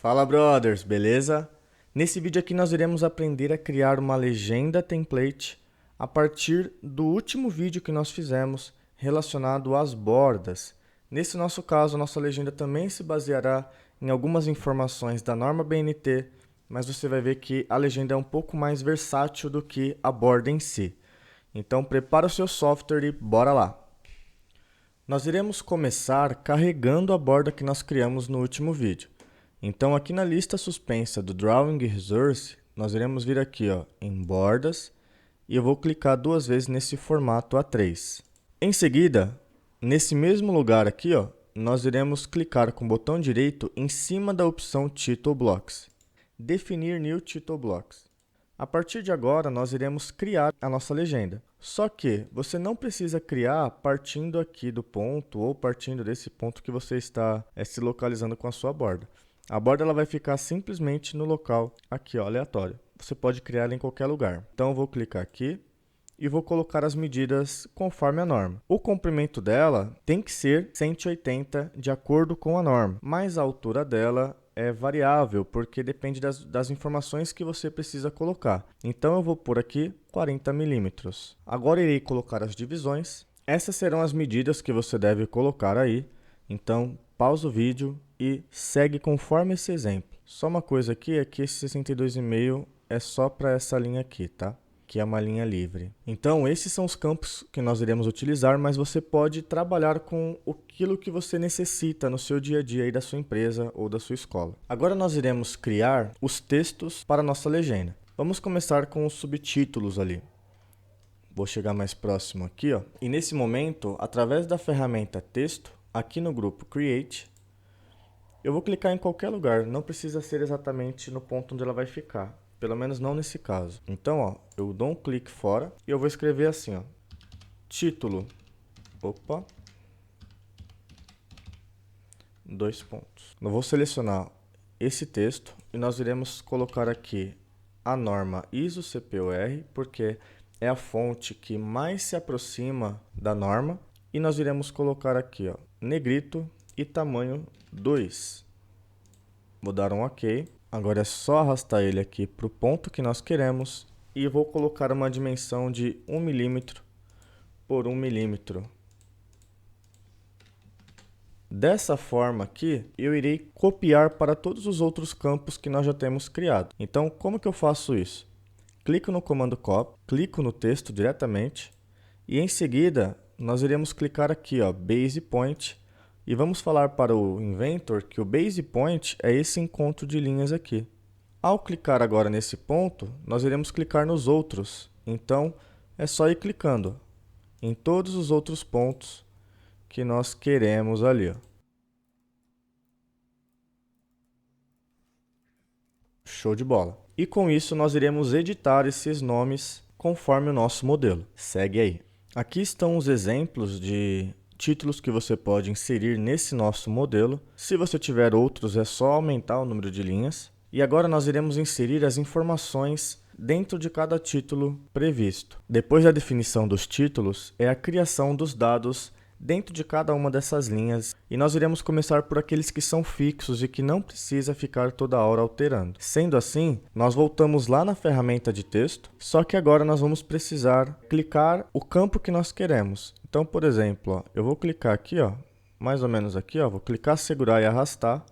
Fala, brothers, beleza? Nesse vídeo aqui nós iremos aprender a criar uma legenda template a partir do último vídeo que nós fizemos relacionado às bordas. Nesse nosso caso, a nossa legenda também se baseará em algumas informações da norma BNT, mas você vai ver que a legenda é um pouco mais versátil do que a borda em si. Então prepara o seu software e bora lá! Nós iremos começar carregando a borda que nós criamos no último vídeo. Então, aqui na lista suspensa do Drawing Resource, nós iremos vir aqui em Bordas e eu vou clicar duas vezes nesse formato A3. Em seguida, nesse mesmo lugar aqui, nós iremos clicar com o botão direito em cima da opção Title Blocks. Definir New Title Blocks. A partir de agora, nós iremos criar a nossa legenda. Só que você não precisa criar partindo aqui do ponto ou partindo desse ponto que você está se localizando com a sua borda. A borda ela vai ficar simplesmente no local aqui, aleatório. Você pode criar ela em qualquer lugar. Então, eu vou clicar aqui e vou colocar as medidas conforme a norma. O comprimento dela tem que ser 180 de acordo com a norma, mas a altura dela é variável, porque depende das informações que você precisa colocar. Então, eu vou pôr aqui 40 milímetros. Agora, irei colocar as divisões. Essas serão as medidas que você deve colocar aí. Então, pausa o vídeo e segue conforme esse exemplo. Só uma coisa aqui é que esse 62,5 é só para essa linha aqui, tá? Que é uma linha livre. Então, esses são os campos que nós iremos utilizar, mas você pode trabalhar com aquilo que você necessita no seu dia a dia aí da sua empresa ou da sua escola. Agora nós iremos criar os textos para a nossa legenda. Vamos começar com os subtítulos ali. Vou chegar mais próximo aqui, e nesse momento, através da ferramenta Texto, aqui no grupo Create, eu vou clicar em qualquer lugar, não precisa ser exatamente no ponto onde ela vai ficar. Pelo menos não nesse caso. Então, eu dou um clique fora e eu vou escrever assim, título, dois pontos. Eu vou selecionar esse texto e nós iremos colocar aqui a norma ISO CPUR, porque é a fonte que mais se aproxima da norma. E nós iremos colocar aqui, negrito e tamanho 2. Vou dar um OK. Agora é só arrastar ele aqui para o ponto que nós queremos e vou colocar uma dimensão de 1 milímetro por 1 milímetro. Dessa forma aqui, eu irei copiar para todos os outros campos que nós já temos criado. Então, como que eu faço isso? Clico no comando Copy, clico no texto diretamente e em seguida nós iremos clicar aqui, Base Point. E vamos falar para o Inventor que o Base Point é esse encontro de linhas aqui. Ao clicar agora nesse ponto, nós iremos clicar nos outros. Então, é só ir clicando em todos os outros pontos que nós queremos ali. Show de bola! E com isso, nós iremos editar esses nomes conforme o nosso modelo. Segue aí. Aqui estão os exemplos de títulos que você pode inserir nesse nosso modelo. Se você tiver outros, é só aumentar o número de linhas. E agora nós iremos inserir as informações dentro de cada título previsto. Depois da definição dos títulos, é a criação dos dados dentro de cada uma dessas linhas. E nós iremos começar por aqueles que são fixos e que não precisa ficar toda hora alterando. Sendo assim, nós voltamos lá na ferramenta de texto, só que agora nós vamos precisar clicar o campo que nós queremos. Então, por exemplo, eu vou clicar aqui, mais ou menos aqui, vou clicar, segurar e arrastar.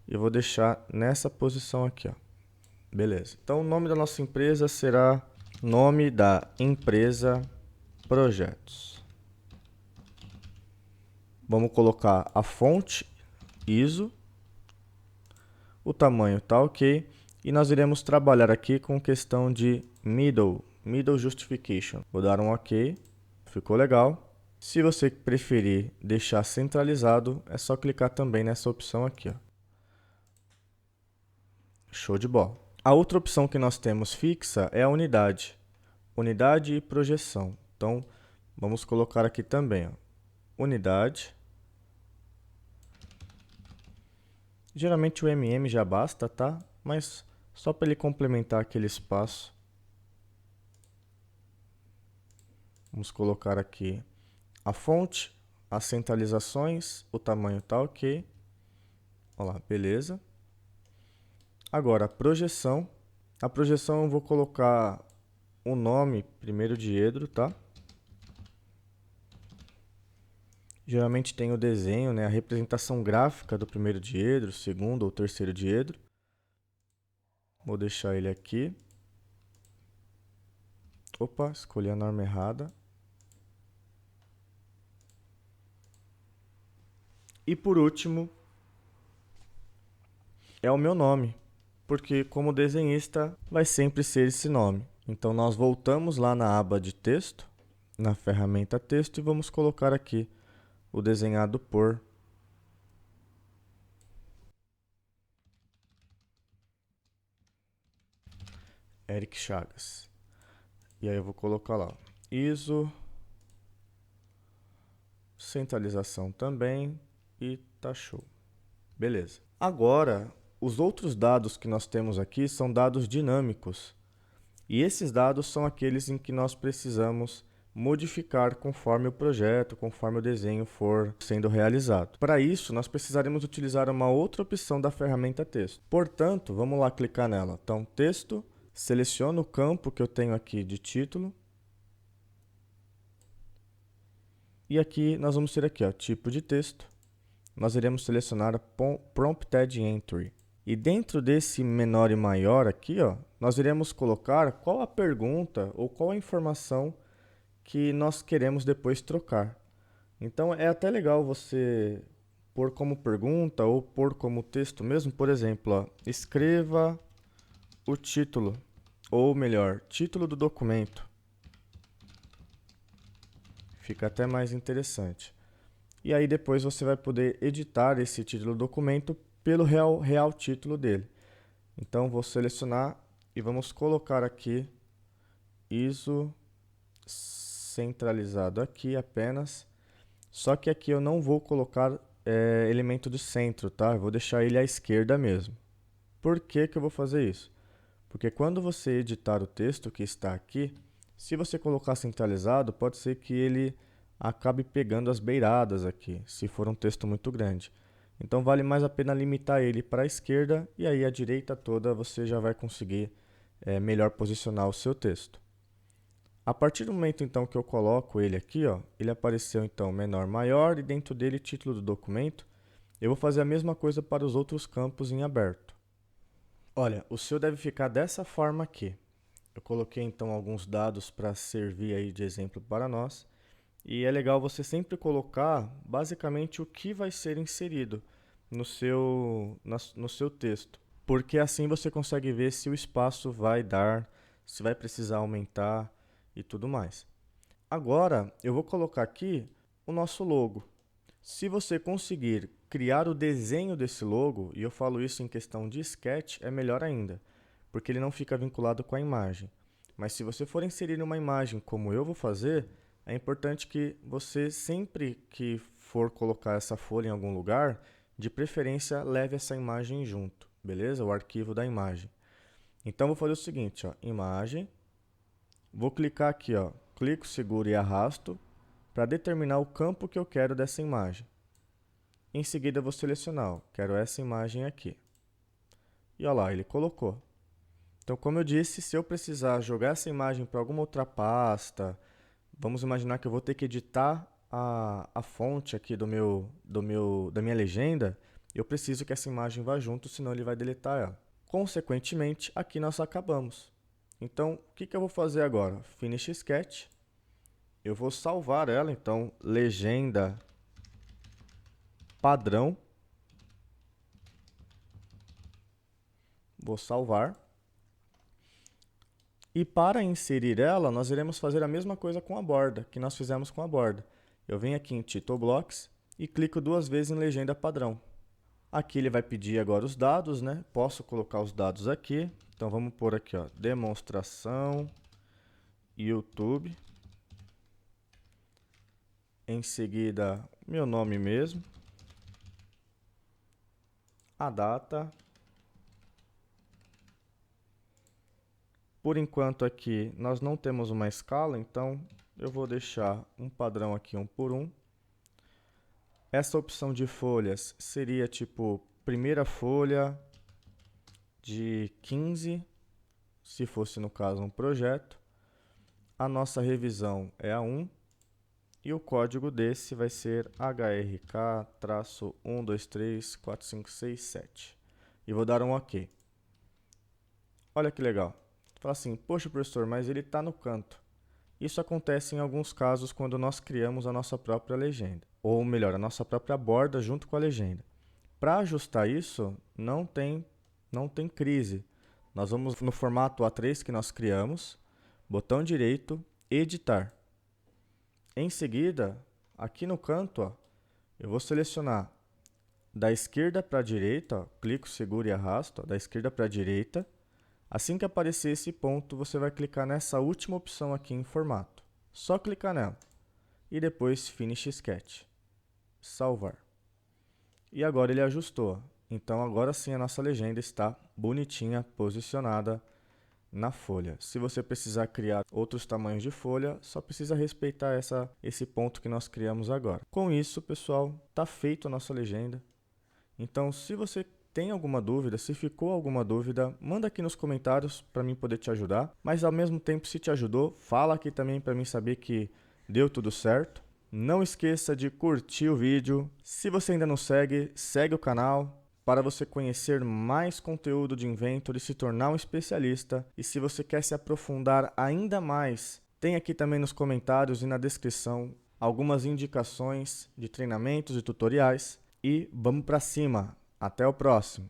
E eu vou deixar nessa posição aqui, Beleza. Então, o nome da nossa empresa será nome da empresa Projetos. Vamos colocar a fonte ISO. O tamanho tá ok. E nós iremos trabalhar aqui com questão de middle justification. Vou dar um OK. Ficou legal. Se você preferir deixar centralizado, é só clicar também nessa opção aqui, Show de bola. A outra opção que nós temos fixa é a unidade. Unidade e projeção. Então, vamos colocar aqui também, unidade. Geralmente o MM já basta, tá? Mas só para ele complementar aquele espaço. Vamos colocar aqui a fonte, as centralizações, o tamanho tá ok. Olha lá, beleza. Agora, a projeção. A projeção eu vou colocar o nome primeiro diedro, tá? Geralmente tem o desenho, né, a representação gráfica do primeiro diedro, segundo ou terceiro diedro. Vou deixar ele aqui. Opa, escolhi a norma errada. E por último, é o meu nome, porque como desenhista vai sempre ser esse nome. Então nós voltamos lá na aba de texto, na ferramenta texto, e vamos colocar aqui o desenhado por Eric Chagas. E aí eu vou colocar lá, ISO, centralização também, e tá show. Beleza. Agora, os outros dados que nós temos aqui são dados dinâmicos. E esses dados são aqueles em que nós precisamos modificar conforme o projeto, conforme o desenho for sendo realizado. Para isso, nós precisaremos utilizar uma outra opção da ferramenta texto. Portanto, vamos lá clicar nela. Então, texto, seleciono o campo que eu tenho aqui de título. E aqui nós vamos ter aqui, ó, tipo de texto. Nós iremos selecionar Prompted Entry. E dentro desse menor e maior aqui, ó, nós iremos colocar qual a pergunta ou qual a informação que nós queremos depois trocar. Então é até legal você pôr como pergunta ou pôr como texto mesmo, por exemplo, ó, escreva o título, ou melhor, título do documento. Fica até mais interessante. E aí depois você vai poder editar esse título do documento pelo real título dele. Então vou selecionar e vamos colocar aqui ISO centralizado aqui apenas. Só que aqui eu não vou colocar elemento de centro, tá? Eu vou deixar ele à esquerda mesmo. Por que que eu vou fazer isso? Porque quando você editar o texto que está aqui, se você colocar centralizado, pode ser que ele acabe pegando as beiradas aqui, se for um texto muito grande. Então vale mais a pena limitar ele para a esquerda e aí a direita toda você já vai conseguir melhor posicionar o seu texto. A partir do momento então que eu coloco ele aqui, ó, ele apareceu então menor, maior e dentro dele título do documento. Eu vou fazer a mesma coisa para os outros campos em aberto. Olha, o seu deve ficar dessa forma aqui. Eu coloquei então alguns dados para servir aí de exemplo para nós. E é legal você sempre colocar basicamente o que vai ser inserido no seu texto. Porque assim você consegue ver se o espaço vai dar, se vai precisar aumentar e tudo mais. Agora eu vou colocar aqui o nosso logo. Se você conseguir criar o desenho desse logo, e eu falo isso em questão de sketch, é melhor ainda, porque ele não fica vinculado com a imagem. Mas se você for inserir uma imagem como eu vou fazer, é importante que você, sempre que for colocar essa folha em algum lugar, de preferência leve essa imagem junto, beleza? O arquivo da imagem. Então vou fazer o seguinte, ó, imagem, vou clicar aqui, ó, clico, seguro e arrasto para determinar o campo que eu quero dessa imagem. Em seguida, eu vou selecionar, ó, quero essa imagem aqui. E olha lá, ele colocou. Então, como eu disse, se eu precisar jogar essa imagem para alguma outra pasta, vamos imaginar que eu vou ter que editar a fonte aqui da minha legenda, eu preciso que essa imagem vá junto, senão ele vai deletar ela. Consequentemente, aqui nós acabamos. Então, o que eu vou fazer agora? Finish Sketch. Eu vou salvar ela, então, legenda padrão. Vou salvar. E para inserir ela, nós iremos fazer a mesma coisa com a borda, que nós fizemos com a borda. Eu venho aqui em Title Blocks e clico duas vezes em legenda padrão. Aqui ele vai pedir agora os dados, né? Posso colocar os dados aqui. Então vamos pôr aqui, ó, demonstração YouTube. Em seguida, meu nome mesmo. A data. Por enquanto aqui nós não temos uma escala, então eu vou deixar um padrão aqui 1 por 1. Essa opção de folhas seria tipo primeira folha de 15, se fosse no caso um projeto. A nossa revisão é a 1 e o código desse vai ser HRK-1234567. E vou dar um OK. Olha que legal. Fala assim, poxa professor, mas ele está no canto. Isso acontece em alguns casos quando nós criamos a nossa própria legenda. Ou melhor, a nossa própria borda junto com a legenda. Para ajustar isso, não tem crise. Nós vamos no formato A3 que nós criamos, botão direito, editar. Em seguida, aqui no canto, ó, eu vou selecionar da esquerda para a direita, ó, clico, seguro e arrasto, ó, da esquerda para a direita. Assim que aparecer esse ponto, você vai clicar nessa última opção aqui em formato. Só clicar nela. E depois Finish Sketch. Salvar. E agora ele ajustou. Então agora sim a nossa legenda está bonitinha, posicionada na folha. Se você precisar criar outros tamanhos de folha, só precisa respeitar esse ponto que nós criamos agora. Com isso, pessoal, está feita a nossa legenda. Então, se você tem alguma dúvida, se ficou alguma dúvida, manda aqui nos comentários para mim poder te ajudar. Mas ao mesmo tempo, se te ajudou, fala aqui também para mim saber que deu tudo certo. Não esqueça de curtir o vídeo. Se você ainda não segue, segue o canal para você conhecer mais conteúdo de Inventor e se tornar um especialista. E se você quer se aprofundar ainda mais, tem aqui também nos comentários e na descrição algumas indicações de treinamentos e tutoriais. E vamos para cima! Até o próximo!